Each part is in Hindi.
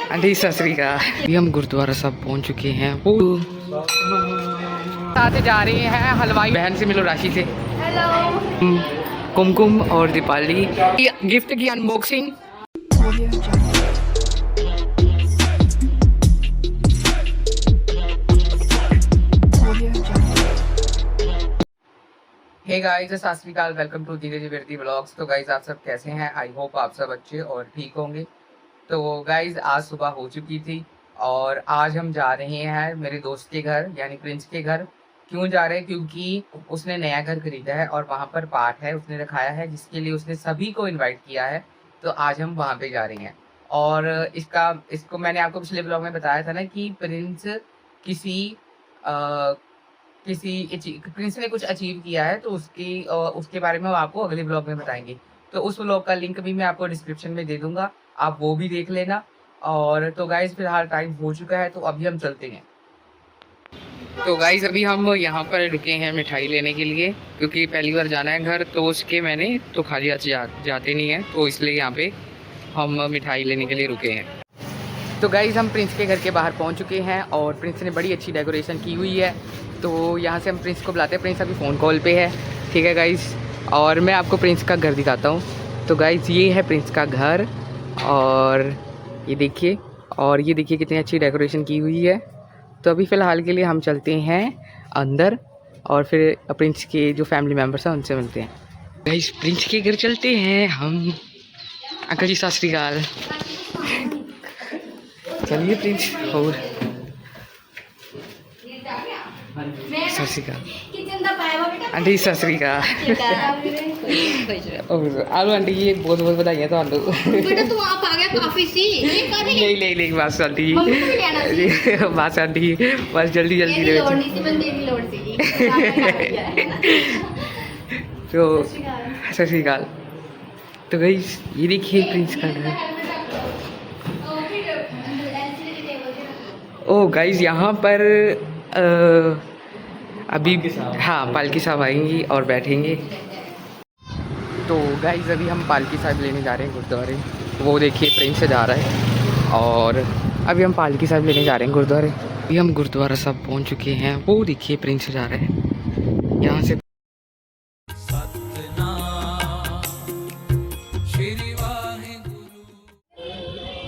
आंटी सत श्री अकाल। अभी हम गुरुद्वारा साहब पहुंच चुके हैं। साथ जा रहे हैं हलवाई बहन से मिलो, राशि से। हेलो। कुमकुम और दीपाली गिफ्ट की अनबॉक्सिंग। हे गाइस, सत श्री अकाल, वेलकम टू धीरे धीरे वीरती व्लॉग्स। तो गाइस आप सब कैसे हैं? आई होप आप सब अच्छे और ठीक होंगे। तो गाइस आज सुबह हो चुकी थी और आज हम जा रहे हैं मेरे दोस्त के घर, यानी प्रिंस के घर। क्यों जा रहे हैं? क्योंकि उसने नया घर खरीदा है और वहाँ पर पाठ है उसने रखाया है, जिसके लिए उसने सभी को इनवाइट किया है। तो आज हम वहाँ पे जा रहे हैं। और इसको मैंने आपको पिछले ब्लॉग में बताया था ना कि प्रिंस प्रिंस ने कुछ अचीव किया है, तो उसके बारे में हम आपको अगले ब्लॉग में बताएंगे। तो उस ब्लॉग का लिंक भी मैं आपको डिस्क्रिप्शन में दे दूंगा, आप वो भी देख लेना। और तो गाइज फिलहाल टाइम हो चुका है, तो अभी हम चलते हैं। तो गाइज अभी हम यहाँ पर रुके हैं मिठाई लेने के लिए, क्योंकि पहली बार जाना है घर, तो उसके मैंने तो खाली जाते नहीं है, तो इसलिए यहाँ पे हम मिठाई लेने के लिए रुके हैं। तो गाइज हम प्रिंस के घर के बाहर पहुँच चुके हैं और प्रिंस ने बड़ी अच्छी डेकोरेशन की हुई है। तो यहाँ से हम प्रिंस को बुलाते हैं। प्रिंस अभी फ़ोन कॉल पे है, ठीक है गाइज। और मैं आपको प्रिंस का घर दिखाता हूँ। तो गाइज ये है प्रिंस का घर, और ये देखिए, कितनी अच्छी डेकोरेशन की हुई है। तो अभी फ़िलहाल के लिए हम चलते हैं अंदर और फिर प्रिंस के जो फैमिली मेम्बर्स हैं उनसे मिलते हैं। गाइज प्रिंस के घर चलते हैं हम। अंकल जी सत श्री अकाल। चलिए प्रिंस। और सत श्री अकाल आंटी, सत श्री अकाल। आलो आंटी जी, बहुत बहुत बधाइयां ਤੁਹਾਨੂੰ। बेटा तू आप आ गया काफी सी नहीं बस आंटी जी, बस आंटी जी, बस जल्दी लोड़ नहीं सी, बंदे की लोड़ सी। तो सत श्री अकाल। तो गाइस ये देखिए प्रिंस का घर। ओ गाइस यहाँ पर अभी हाँ पालकी साहब आएंगी और बैठेंगे। तो गाइस अभी हम पालकी साहब लेने जा रहे हैं गुरुद्वारे। वो देखिए प्रिंस से जा रहा है और अभी हम पालकी साहब लेने जा रहे हैं गुरुद्वारे। अभी हम गुरुद्वारा साहब पहुंच चुके हैं। वो देखिए प्रिंस से जा रहे हैं यहाँ से।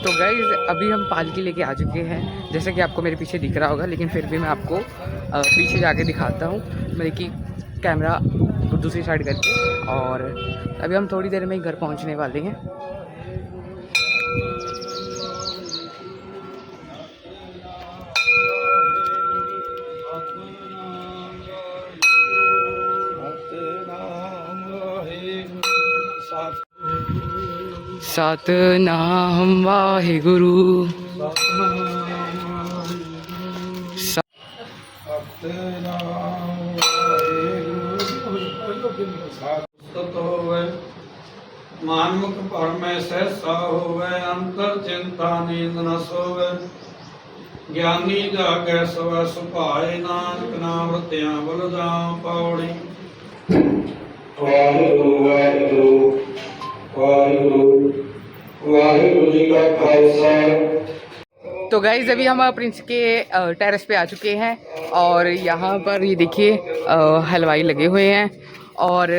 तो गाइज अभी हम पालकी लेके आ चुके हैं, जैसे कि आपको मेरे पीछे दिख रहा होगा, लेकिन फिर भी मैं आपको पीछे जाके दिखाता हूँ, मेरे की कैमरा दूसरी साइड करके। और अभी हम थोड़ी देर में ही घर पहुँचने वाले हैं। सतनाम वाहिगुरु। मानमुख परमे सहसा होवे, अंतर चिंता नींद न सोवे। ज्ञानी जागे सवै सुभाए, नानक नाम रत्या बल जाम पौड़ी। वाहिगुरु वाहिगुरु वाहिगुरु वाहिगुरु जी का खालसा। तो गाइज अभी हम प्रिंस के टेरेस पे आ चुके हैं और यहाँ पर ये देखिए हलवाई लगे हुए हैं। और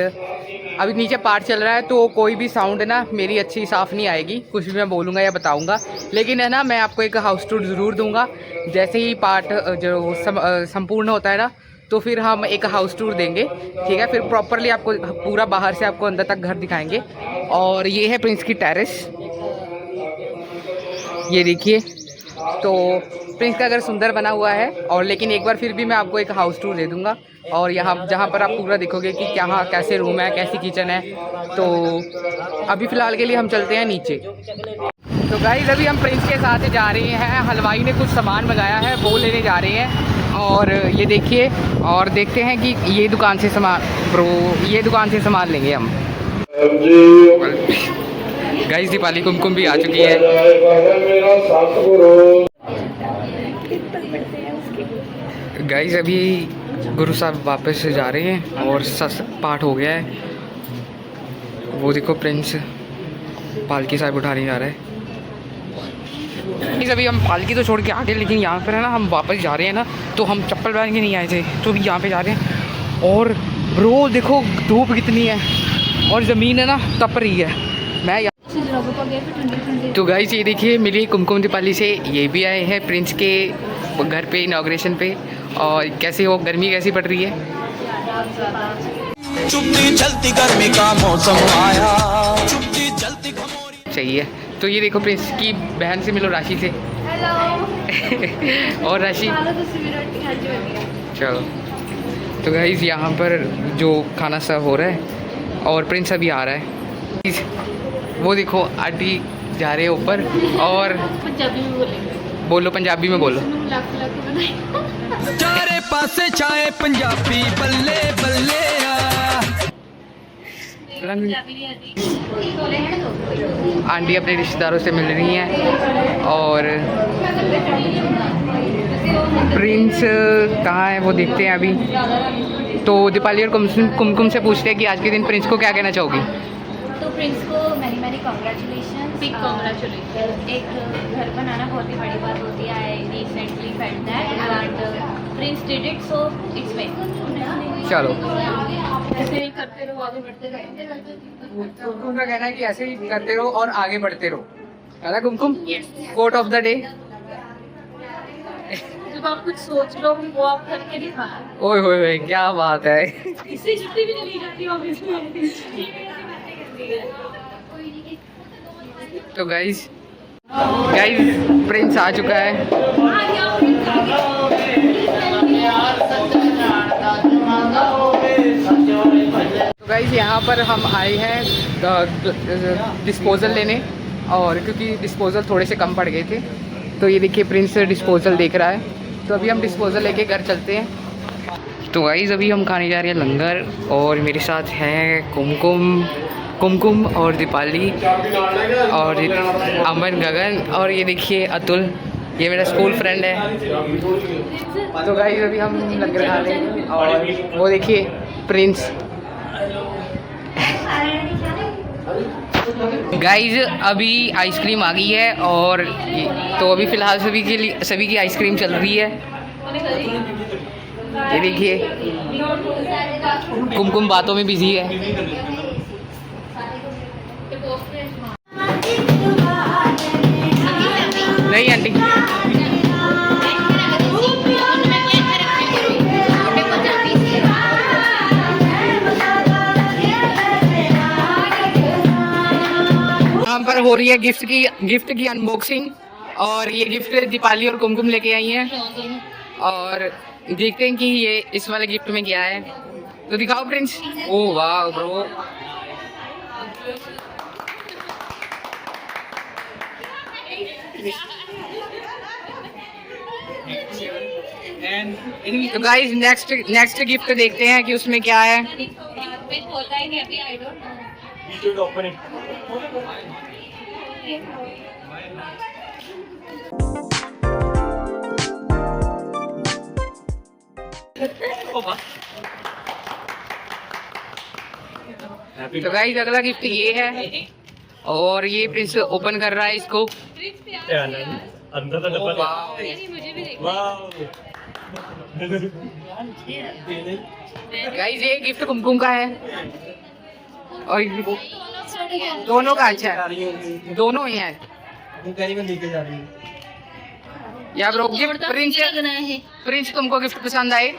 अभी नीचे पाठ चल रहा है, तो कोई भी साउंड ना मेरी अच्छी साफ़ नहीं आएगी, कुछ भी मैं बोलूँगा या बताऊँगा। लेकिन है ना, मैं आपको एक हाउस टूर ज़रूर दूँगा। जैसे ही पाठ जो संपूर्ण होता है ना, तो फिर हम एक हाउस टूर देंगे, ठीक है। फिर प्रॉपरली आपको पूरा बाहर से आपको अंदर तक घर दिखाएंगे। और ये है प्रिंस की टेरेस, ये देखिए। तो प्रिंस का घर सुंदर बना हुआ है, और लेकिन एक बार फिर भी मैं आपको एक हाउस टूर दे दूंगा। और यहाँ जहाँ पर आप पूरा देखोगे कि क्या कैसे रूम है, कैसी किचन है। तो अभी फ़िलहाल के लिए हम चलते हैं नीचे। तो गाइस अभी हम प्रिंस के साथ जा रहे हैं, हलवाई ने कुछ सामान मंगाया है वो लेने जा रहे हैं। और ये देखिए, और देखते हैं कि ये दुकान से सामान लेंगे हम। गाइस दीपाली कुमकुम भी आ चुकी है। गाइस अभी गुरु साहब वापस जा रहे हैं और पाठ हो गया है। वो देखो प्रिंस पालकी साहब उठाने जा रहा है। अभी हम पालकी तो छोड़ के आ गए, लेकिन यहाँ पर है ना हम वापस जा रहे हैं ना, तो हम चप्पल पहन के नहीं आए थे, तो अभी यहाँ पे जा रहे हैं। और ब्रो देखो धूप कितनी है और ज़मीन है ना तप रही है। मैं तो गाइस ये देखिए मिली कुमकुम दीपाली से, ये भी आए हैं प्रिंस के घर पे इनॉग्रेशन पे। और कैसे हो, गर्मी कैसी पड़ रही है? चुपती चलती गर्मी का मौसम आया, चुपती चलती सही है। तो ये देखो प्रिंस की बहन से मिलो, राशि से। हेलो और राशि चलो। तो गाइस यहाँ पर जो खाना सर्व हो रहा है और प्रिंस अभी आ रहा है। वो देखो आंटी जा रहे हैं ऊपर। और पंजाबी में बोलेंगे, बोलो, पंजाबी में बोलो। लाख लाख बधाई। चारे पासे छाए पंजाबी बल्ले बल्ले आंटी अपने रिश्तेदारों से मिल रही हैं और प्रिंस कहाँ है वो देखते हैं अभी। तो दीपाली और कुमकुम से पूछते हैं कि आज के दिन प्रिंस को क्या कहना चाहोगी? तो प्रिंस को many many congratulation. Big congratulation. एक घर बनाना बहुत ही बड़ी बात होती है। I recently felt that and Prince did it, so it's well. चलो, ऐसे ही करते रहो, आगे बढ़ते रहो। कुमकुम का कहना है कि ऐसे ही करते रहो और आगे बढ़ते रहो, है ना Kumkum? Quote of the day. जब आप कुछ सोच लो वो आप करके दिखाना। ओए होए होए, क्या बात है। इससे छुट्टी भी चली जाती है ऑफिस में। तो गाइस प्रिंस आ चुका है। तो गाइस यहाँ पर हम आए हैं डिस्पोजल लेने, और क्योंकि डिस्पोजल थोड़े से कम पड़ गए थे, तो ये देखिए प्रिंस डिस्पोजल देख रहा है। तो अभी हम डिस्पोजल लेके घर चलते हैं। तो गाइस अभी हम खाने जा रहे हैं लंगर, और मेरे साथ हैं कुमकुम और दीपाली और अमन, गगन, और ये देखिए अतुल, ये मेरा स्कूल फ्रेंड है। तो गाइस अभी हम लंगर खा रहे हैं, और वो देखिए प्रिंस। गाइस अभी आइसक्रीम आ गई है, और तो अभी फ़िलहाल सभी की आइसक्रीम चल रही है। ये देखिए कुमकुम बातों में बिजी है। नहीं आंटी, यहाँ पर हो रही है गिफ्ट की अनबॉक्सिंग, और ये गिफ्ट दीपाली और कुमकुम लेके आई हैं, और देखते हैं कि ये इस वाले गिफ्ट में क्या है। तो दिखाओ प्रिंस। ओह वाह ब्रो, तो गाइस नेक्स्ट गिफ्ट देखते हैं कि उसमें क्या है। तो गाइस अगला गिफ्ट ये है, और ये प्रिंस ओपन कर रहा है इसको। अंदर तो डब्बा गाइस ये गिफ्ट कुमकुम का है, और दोनों का अच्छा है, दोनों ही है। या ब्रो गिफ्ट प्रिंस तुमको गिफ्ट पसंद आए?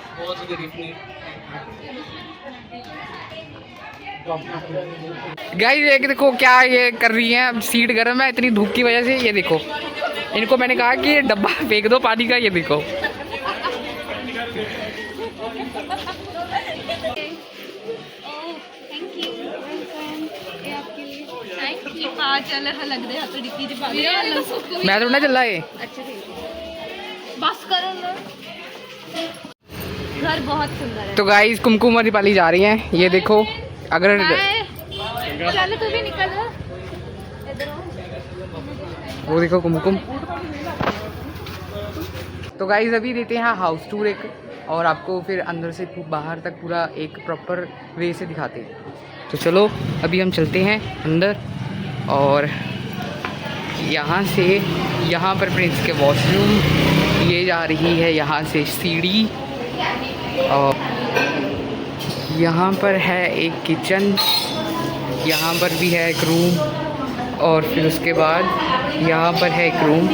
गाइस ये देखो क्या ये कर रही है, अब सीट गर्म है इतनी धूप की वजह से। ये देखो इनको मैंने कहा कि डब्बा फेंक दो पानी का, ये देखो। मैं थोड़ा चल रहा है। बस करो ना, घर बहुत सुंदर है। तो गाइस कुमकुम और दीपाली जा रही हैं, ये देखो। अगर चलो तू भी निकल जा। वो देखो कुमकुम। तो गाइस अभी देते हैं हाउस टूर एक, और आपको फिर अंदर से बाहर तक पूरा एक प्रॉपर वे से दिखाते हैं। तो चलो अभी हम चलते हैं अंदर, और यहाँ से यहाँ पर प्रिंस के वॉशरूम, ये जा रही है यहाँ से सीढ़ी, और यहाँ पर है एक किचन, यहाँ पर भी है एक रूम, और फिर उसके बाद यहाँ पर है एक रूम।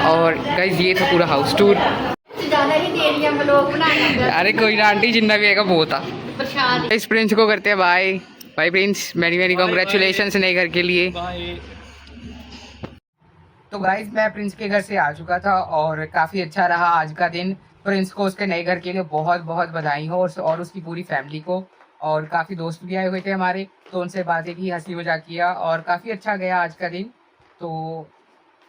और गाइस ये था पूरा हाउस टूर। ज़्यादा ही देरी हम लोग बनाएंगे अरे कोई ना आंटी, जितना भी आएगा बहुत था। प्रसाद। इस प्रिंस को करते हैं बाय बाय। प्रिंस मेरी कॉन्ग्रेचुलेशंस नए घर के लिए। तो गाइज मैं प्रिंस के घर से आ चुका था और काफ़ी अच्छा रहा आज का दिन। प्रिंस को उसके नए घर के लिए बहुत बहुत बधाई हो, और उसकी पूरी फैमिली को। और काफ़ी दोस्त भी आए हुए थे हमारे, तो उनसे बातें की, हंसी मजाक किया, और काफ़ी अच्छा गया आज का दिन। तो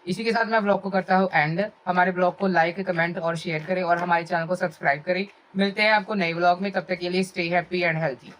इसी के साथ मैं ब्लॉग को करता हूँ एंड। हमारे ब्लॉग को लाइक, कमेंट और शेयर करें, और हमारे चैनल को सब्सक्राइब करें। मिलते हैं आपको नए ब्लॉग में, तब तक के लिए स्टे हैप्पी एंड हेल्थी।